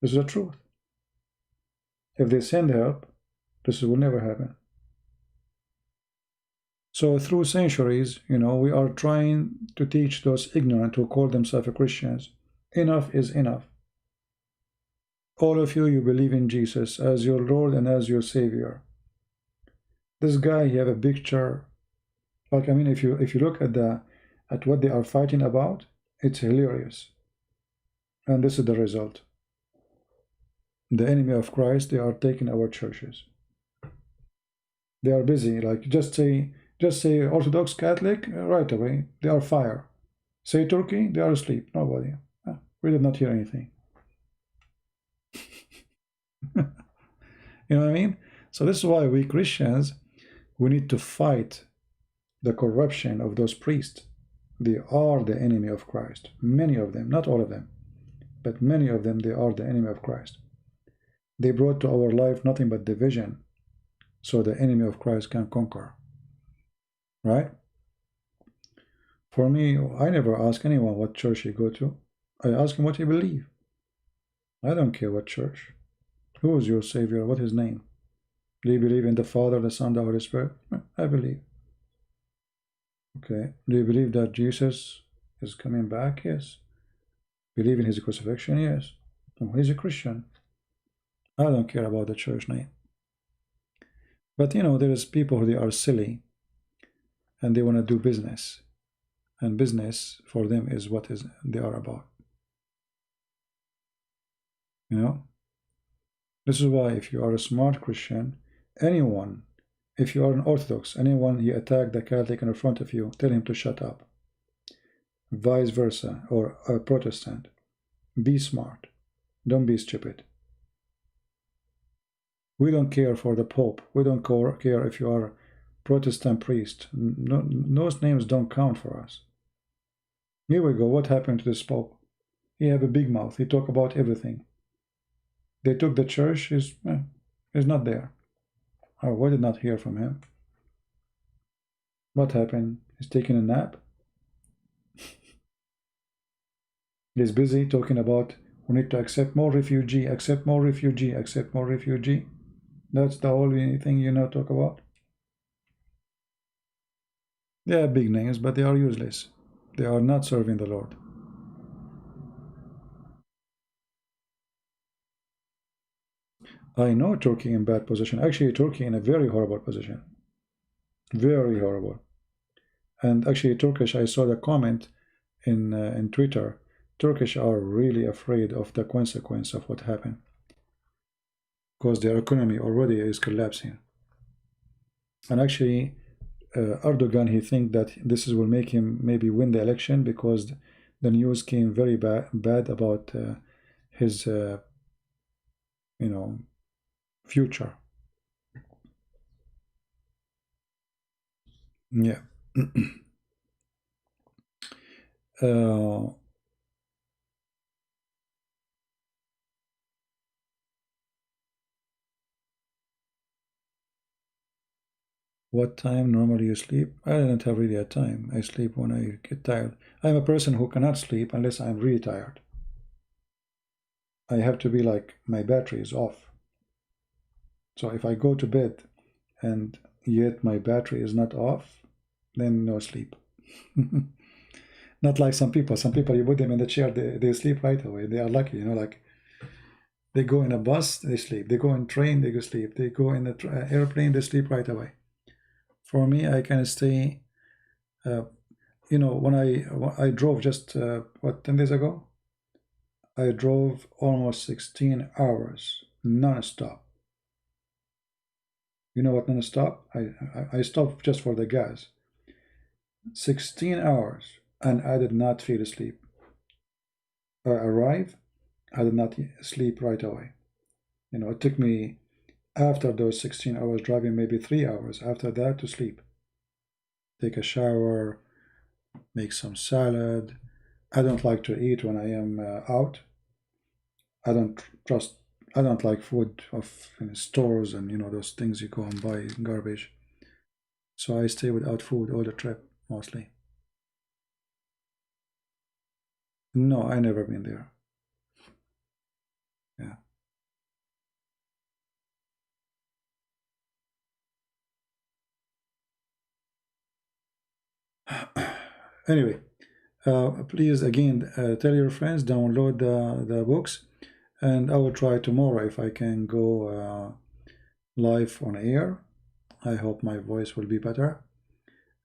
This is the truth. If they send help, this will never happen. So through centuries, you know, we are trying to teach those ignorant who call themselves Christians, enough is enough. All of you, you believe in Jesus as your Lord and as your Savior. This guy, he have a picture. Like, I mean, if you look at what they are fighting about, it's hilarious. And this is the result. The enemy of Christ, they are taking our churches. They are busy. Like, just say Orthodox Catholic, right away, they are fire. Say Turkey, they are asleep. Nobody. We did not hear anything. You know what I mean? So this is why we Christians, we need to fight the corruption of those priests. They are the enemy of Christ. Many of them, not all of them, but many of them, they are the enemy of Christ. They brought to our life nothing but division, so the enemy of Christ can conquer. Right? For me, I never ask anyone what church he go to. I ask him what he believe. I don't care what church. Who is your Savior? What is his name? Do you believe in the Father, the Son, the Holy Spirit? I believe. Okay. Do you believe that Jesus is coming back? Yes. Believe in his crucifixion? Yes. Oh, he's a Christian. I don't care about the church name. But you know, there is people who they are silly and they want to do business. And business for them is what they are about. You know? This is why if you are a smart Christian, anyone, if you are an Orthodox, anyone he attacked the Catholic in front of you, tell him to shut up. Vice versa, or a Protestant. Be smart. Don't be stupid. We don't care for the Pope. We don't care if you are Protestant priest. No, those names don't count for us. Here we go. What happened to this Pope? He have a big mouth. He talk about everything. They took the church. He's not there. Oh, we did not hear from him. What happened? He's taking a nap. He's busy talking about we need to accept more refugee, accept more refugee, accept more refugee. That's the only thing you know talk about. They are big names, but they are useless. They are not serving the Lord. I know Turkey in bad position. Actually, Turkey in a very horrible position. Very horrible. And actually, Turkish, I saw the comment in Twitter. Turkish are really afraid of the consequence of what happened. Because their economy already is collapsing. And actually, Erdogan, he thinks that this will make him maybe win the election because the news came very bad about his future. Yeah. uh, what time normally you sleep? I don't have really a time. I sleep when I get tired. I'm a person who cannot sleep unless I'm really tired. I have to be like my battery is off. So if I go to bed and yet my battery is not off, then no sleep. Not like some people. Some people, you put them in the chair, they sleep right away. They are lucky, like they go in a bus, they sleep. They go in train, they go sleep. They go in the airplane, they sleep right away. For me, I can stay. When I drove just 10 days ago, I drove almost 16 hours non-stop. You know what non-stop? I stopped just for the gas. 16 hours, and I did not feel asleep. I arrived, I did not sleep right away. It took me, after those 16 hours driving, maybe 3 hours after that to sleep. Take a shower, make some salad. I don't like to eat when I am out. I don't trust, I don't like food of stores and those things you go and buy garbage. So I stay without food all the trip, mostly. No, I never been there. Yeah. Anyway, please again tell your friends, download the books, and I will try tomorrow if I can go live on air. I hope my voice will be better,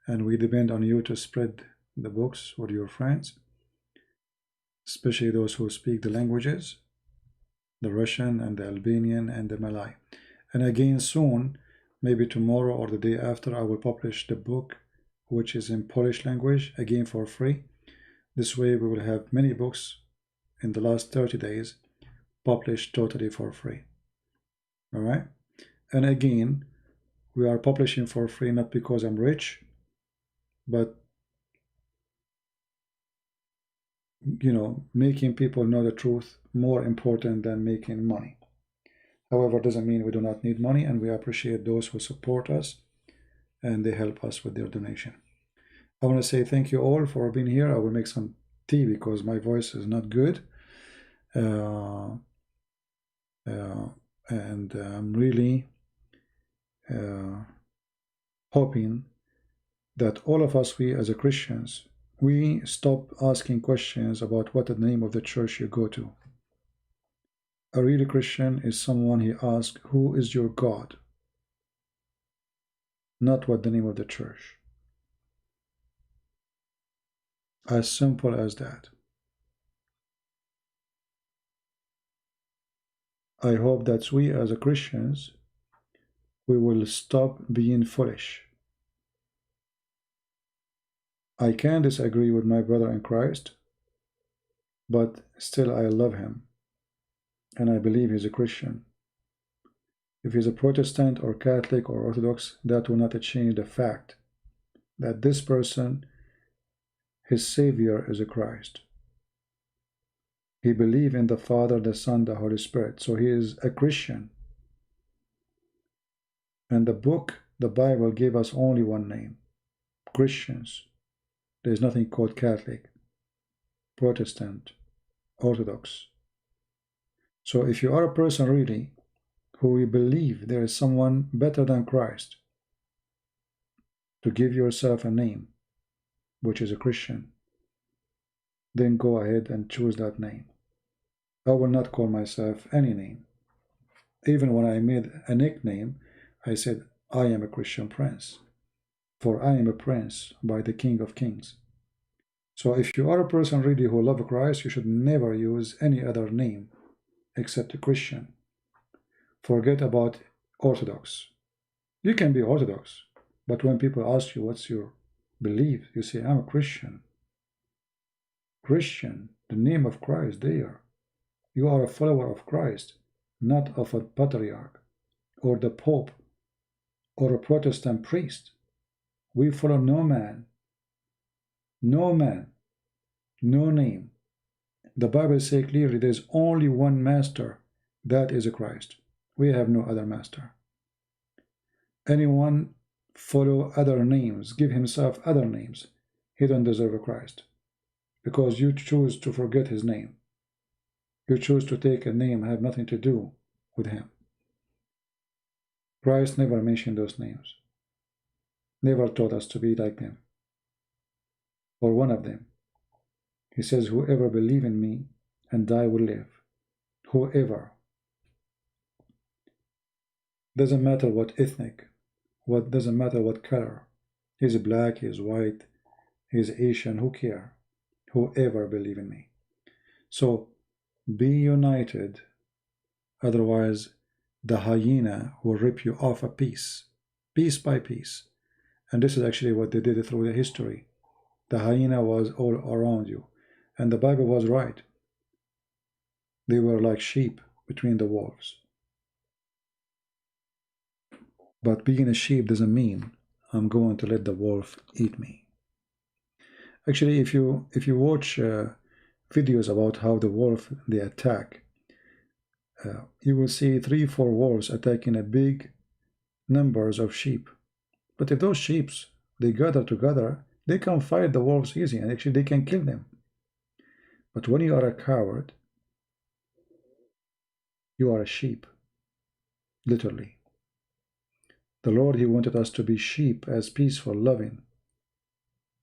and we depend on you to spread the books with your friends, especially those who speak the languages, the Russian and the Albanian and the Malay. And again soon, maybe tomorrow or the day after, I will publish the book which is in Polish language, again for free. This way we will have many books in the last 30 days published totally for free. All right? And again, we are publishing for free not because I'm rich, but making people know the truth more important than making money. However, doesn't mean we do not need money, and we appreciate those who support us and they help us with their donation. I want to say thank you all for being here. I will make some tea because my voice is not good. And I'm really hoping that all of us, we as a Christians, we stop asking questions about what the name of the church you go to. A real Christian is someone he asks, who is your God? Not what the name of the church. As simple as that. I hope that we as a Christians, we will stop being foolish. I can disagree with my brother in Christ, but still I love him, and I believe he's a Christian. If he's a Protestant or Catholic or Orthodox, that will not change the fact that this person, his Savior is a Christ. He believes in the Father, the Son, the Holy Spirit, so he is a Christian. And the book, the Bible, gave us only one name, Christians. There is nothing called Catholic, Protestant, Orthodox. So if you are a person really who you believe there is someone better than Christ, to give yourself a name, which is a Christian, then go ahead and choose that name. I will not call myself any name. Even when I made a nickname, I said, I am a Christian prince, for I am a prince by the King of Kings. So if you are a person really who loves Christ, you should never use any other name except a Christian. Forget about Orthodox. You can be Orthodox, but when people ask you what's your belief, you say, I'm a Christian. Christian, the name of Christ there. You are a follower of Christ, not of a patriarch or the Pope or a Protestant priest. We follow no man, no man, no name. The Bible says clearly there is only one master, that is Christ. We have no other master. Anyone follow other names, give himself other names, he don't deserve a Christ, because you choose to forget his name. You choose to take a name have nothing to do with him. Christ never mentioned those names, never taught us to be like them, or one of them. He says, whoever believe in me and die will live. Whoever. Doesn't matter what ethnic, what doesn't matter what color. He's black, he's white, he's Asian, who care? Whoever believe in me. So be united, otherwise the hyena will rip you off a piece by piece. And this is actually what they did through the history. The hyena was all around you. And the Bible was right. They were like sheep between the wolves. But being a sheep doesn't mean I'm going to let the wolf eat me. Actually, if you watch videos about how the wolf they attack, you will see 3-4 wolves attacking a big numbers of sheep. But if those sheep they gather together, they can fight the wolves easy, and actually they can kill them. But when you are a coward, you are a sheep, literally. The Lord, he wanted us to be sheep, as peaceful, loving,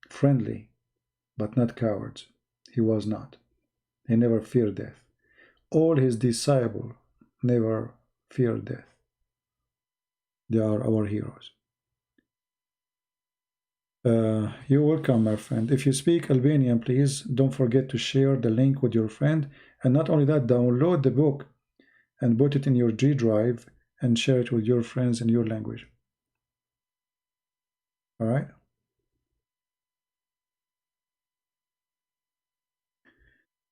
friendly, but not cowards. He was not. He never feared death. All his disciples never feared death. They are our heroes. You're welcome, my friend. If you speak Albanian, please don't forget to share the link with your friend. And not only that, download the book and put it in your G drive and share it with your friends in your language. All right?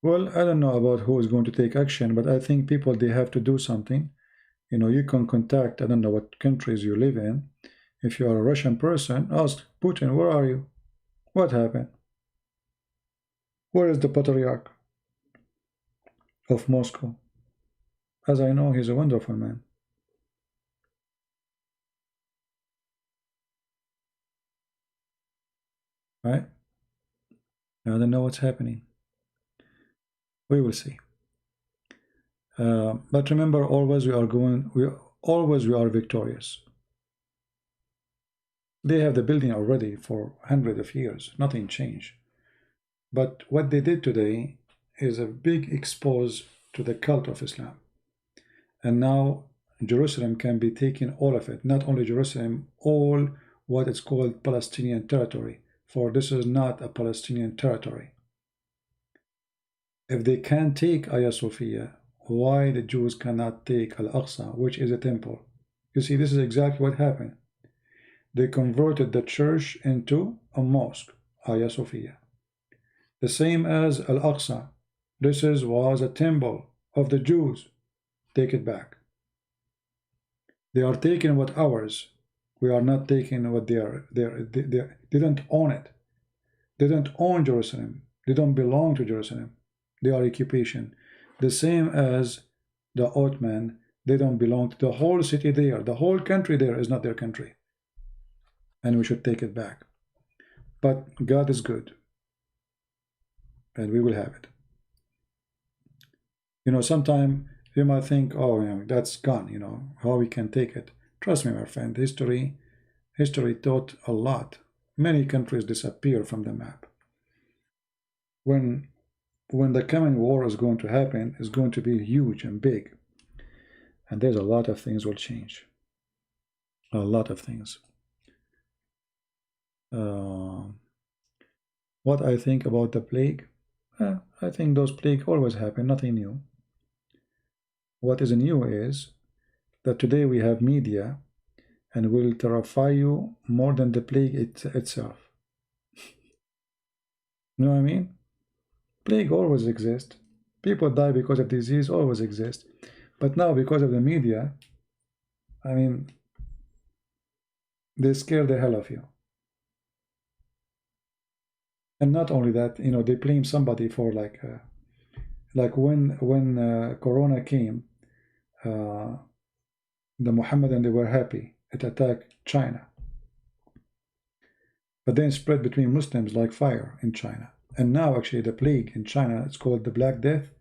Well, I don't know about who is going to take action, but I think people, they have to do something. You know, you can contact, I don't know what countries you live in. If you are a Russian person, ask Putin, where are you? What happened? Where is the patriarch of Moscow? As I know, he's a wonderful man. Right? I don't know what's happening. We will see. But remember, always we are victorious. They have the building already for hundreds of years. Nothing changed. But what they did today is a big expose to the cult of Islam. And now Jerusalem can be taken, all of it. Not only Jerusalem, all what is called Palestinian territory. For this is not a Palestinian territory. If they can take Hagia Sophia, why the Jews cannot take Al-Aqsa, which is a temple? You see, this is exactly what happened. They converted the church into a mosque, Hagia Sophia. The same as Al-Aqsa. This was a temple of the Jews. Take it back. They are taking what ours. We are not taking what they are. They don't own it. They don't own Jerusalem. They don't belong to Jerusalem. They are occupation. The same as the Ottoman. They don't belong to the whole city there. The whole country there is not their country. And we should take it back. But God is good. And we will have it. You know, sometimes you might think, oh, you know, that's gone, you know, how we can take it. Trust me, my friend, history taught a lot. Many countries disappear from the map. When the coming war is going to happen, is going to be huge and big. And there's a lot of things will change. A lot of things. What I think about the plague? I think those plague always happen, nothing new. What is new is that today we have media and will terrify you more than the plague itself. You know what I mean? Plague always exists. People die because of disease, always exist. But now, because of the media, I mean, they scare the hell of you. And not only that, you know, they blame somebody for like when Corona came, uh, the Mohammedan, they were happy. It attacked China. But then spread between Muslims like fire in China. And now actually the plague in China, it's called the Black Death,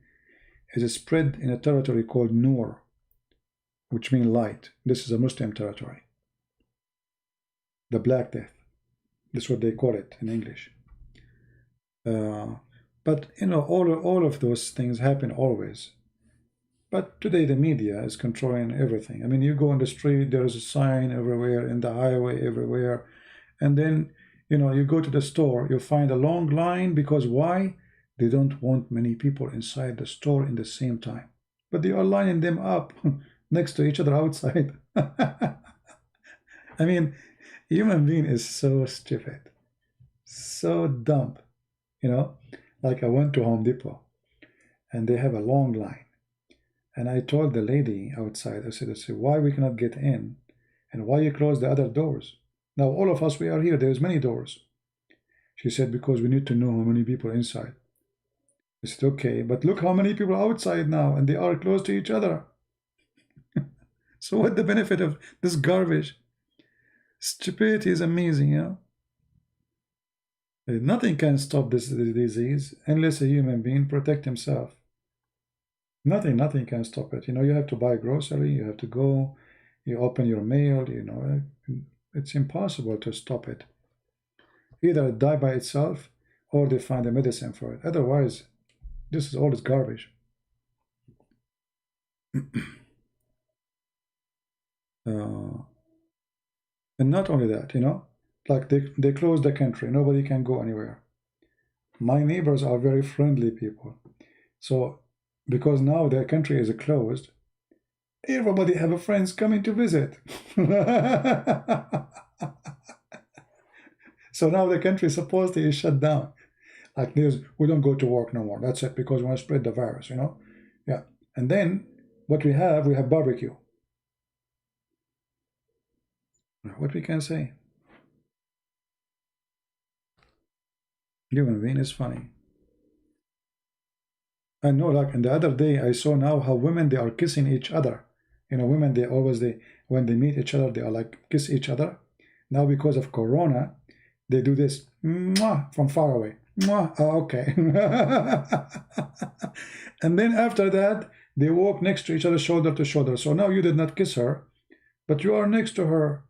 is spread in a territory called Nur, which means light. This is a Muslim territory. The Black Death. That's what they call it in English. But you know, all of those things happen always. But today the media is controlling everything. I mean, you go on the street, there is a sign everywhere, in the highway, everywhere. And then, you know, you go to the store, you find a long line because why? They don't want many people inside the store in the same time. But they are lining them up next to each other outside. I mean, human being is so stupid, so dumb. You know, like I went to Home Depot and they have a long line. And I told the lady outside, I said, why we cannot get in and why you close the other doors? Now all of us, we are here, there's many doors. She said, because we need to know how many people are inside. I said, okay, but look how many people are outside now and they are close to each other. So what the benefit of this garbage? Stupidity is amazing, you know. Nothing can stop this disease unless a human being protect himself. Nothing can stop it. You know, you have to buy grocery, you have to go, you open your mail, you know, it's impossible to stop it. Either it die by itself or they find a medicine for it. Otherwise, this is all this garbage. And not only that, you know, like they close the country, nobody can go anywhere. My neighbors are very friendly people. So because now their country is closed, everybody have friends coming to visit. So now the country supposedly is shut down. Like this, we don't go to work no more. That's it, because we want to spread the virus, you know? Yeah. And then what we have barbecue. What we can say? Human being is funny. I know, like, and the other day I saw now how women, they are kissing each other. You know, women, they always, when they meet each other, they are like kiss each other. Now because of Corona, they do this mwah, from far away. Mwah, oh, okay. And then after that, they walk next to each other, shoulder to shoulder. So now you did not kiss her, but you are next to her.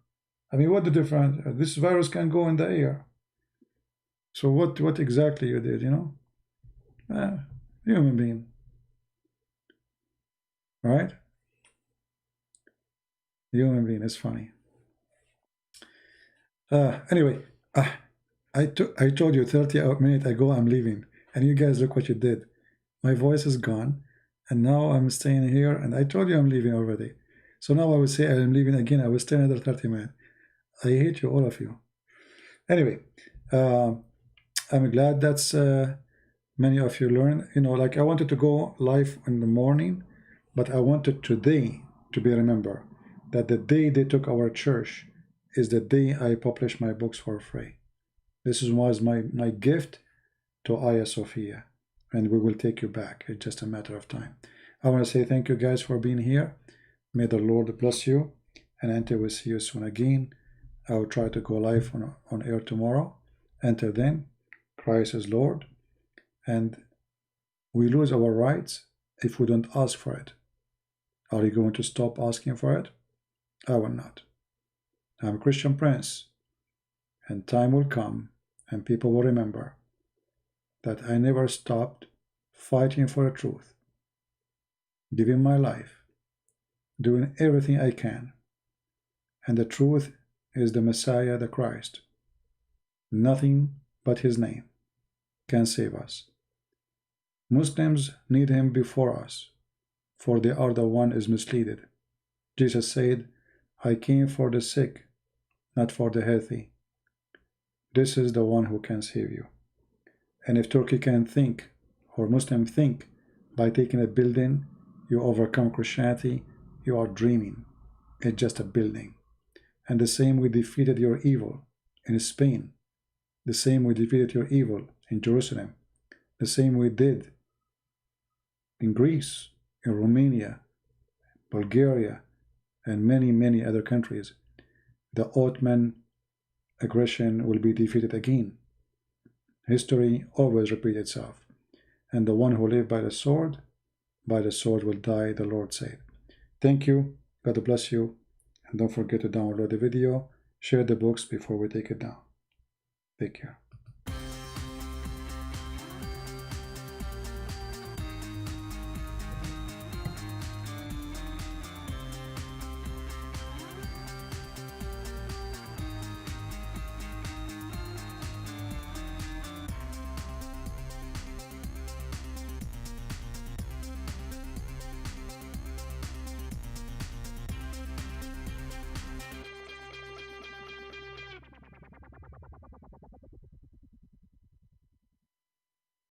I mean, what the difference? This virus can go in the air. So what exactly you did, you know? Human being. Right? Human being is funny. Anyway, I told you 30 minutes ago I'm leaving, and you guys look what you did. My voice is gone, and now I'm staying here, and I told you I'm leaving already. So now I will say I'm leaving again. I will stay another 30 minutes. I hate you, all of you. Anyway, I'm glad that's many of you learn. You know, like I wanted to go live in the morning, but I wanted today to be remembered that the day they took our church is the day I published my books for free. This was my gift to Hagia Sophia, and we will take you back. It's just a matter of time. I want to say thank you guys for being here. May the Lord bless you, and until we see you soon again, I will try to go live on air tomorrow. Until then, Christ is Lord, and we lose our rights if we don't ask for it. Are you going to stop asking for it? I will not. I'm a Christian Prince, and time will come and people will remember that I never stopped fighting for the truth, giving my life, doing everything I can, and the truth is the Messiah, the Christ. Nothing but his name can save us. Muslims need him before us, for they are the one is misleaded. Jesus said, I came for the sick, not for the healthy. This is the one who can save you. And if Turkey can think, or Muslims think, By taking a building, you overcome Christianity. You are dreaming. It's just a building. And the same we defeated your evil in Spain. The same we defeated your evil in Jerusalem. The same we did in Greece, in Romania, Bulgaria, and many, many other countries. The Ottoman aggression will be defeated again. History always repeats itself. And the one who lives by the sword will die, the Lord said. Thank you. God bless you. And don't forget to download the video, share the books before we take it down. Take care.